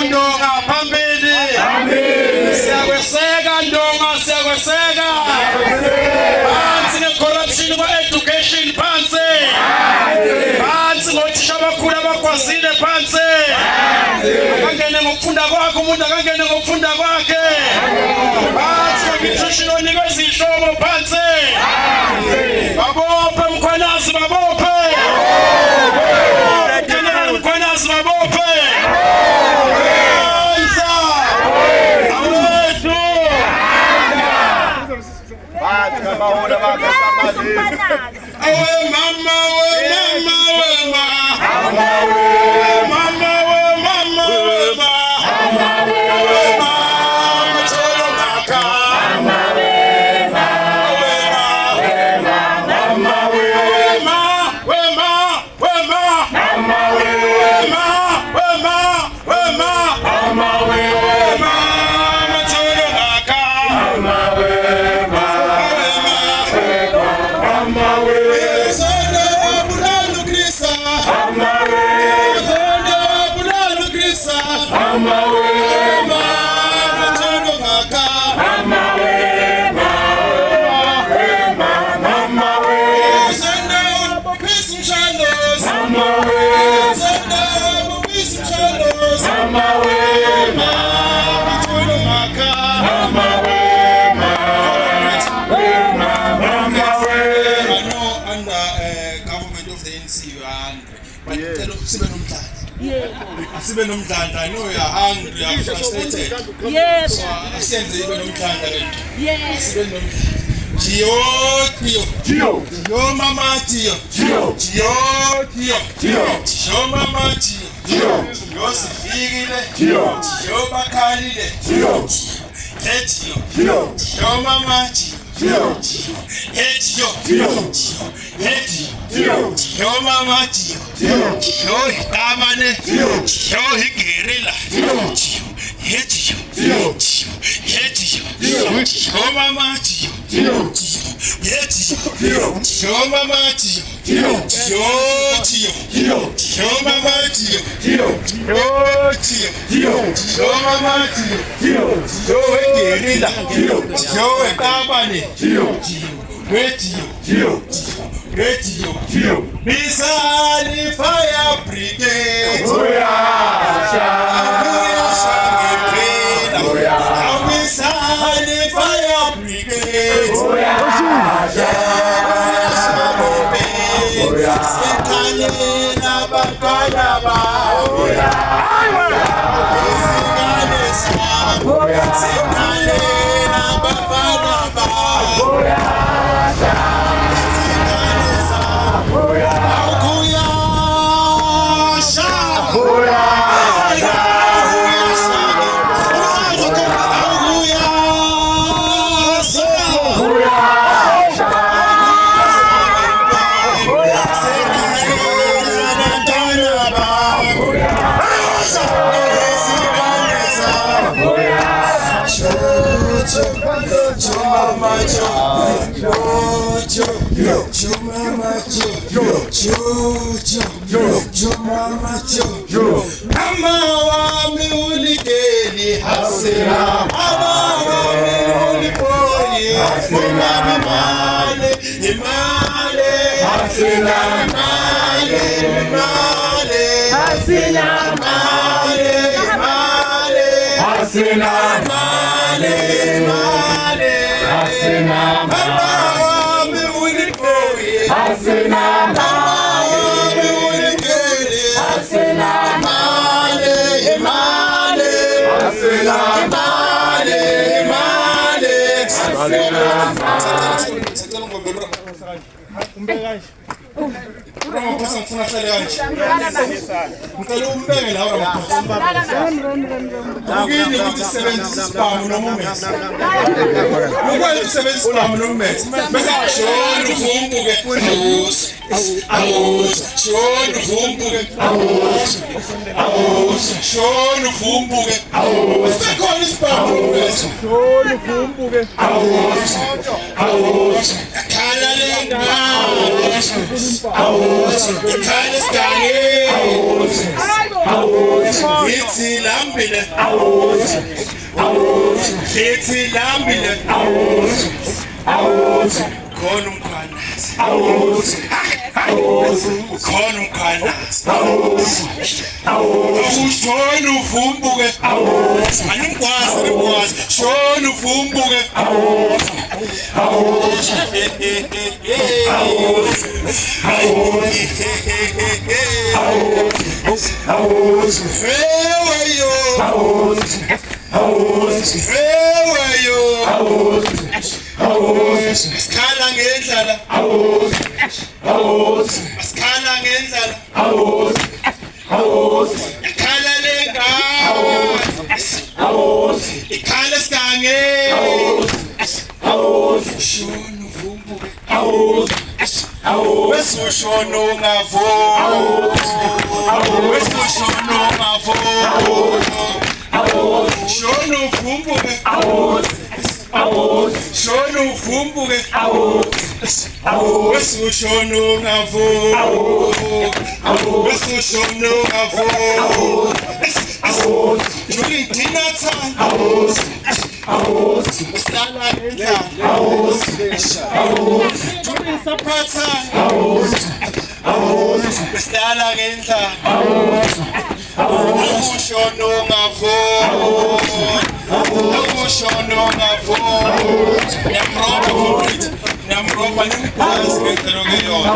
Ndonga phambili. Siyakweseka Ndonga, siyakweseka. Phansi ne-corruption kwa-education phansi. Phansi ngothisha abakhulu abakwazile phansi. Akangene ngokufunda kwakhe umuntu, akangene ngokufunda kwakhe. Phansi ngo-nutrition onikwe izihlobo phansi. Babophe Mkhwanazi, babophe. General Mkhwanazi, babophe. Sibe nomdlandla, I know you're hungry, you're frustrated. Yes. So asenze ibe nomdlandla le. Yes. Sibe nomdlandla. Gio mama Gio mama Gio sifikile Gio bakhalile Gio mama Gio mama Gio tamane Gio higirila Gio mama Gio Misani Fire Brigade. Misani Fire Brigade. Sekalela bakana ba. Sekalela bakana ba. Mama wami ulikeli hasina, mama wami ulipoli hasina, imale hasina, imale hasina, hasina, mama wami ulikeli hasina, Ithi lambile. Ithi lambile. Khona umkhwanazi. Khona umkhwanazi. Ushona uvumbuke. Angikwazi. Shona uvumbuke. Skhala ngendlala. Skhala ngendlala. Ikhala lengane. Ikhala sikange. Shona uvumbuke. Wesushona ungavo. Wesushona ungavo. Shona uvumbuke. Shona uvumbuke. Wesushona ungavo. Wesushona ungavo. During dinner time. Stala ngendlala. During supper time. Stala ngendlala. Ushona ungavo. Ushona ungavo. Nyamroba ngempasi ngentelo ngeyona.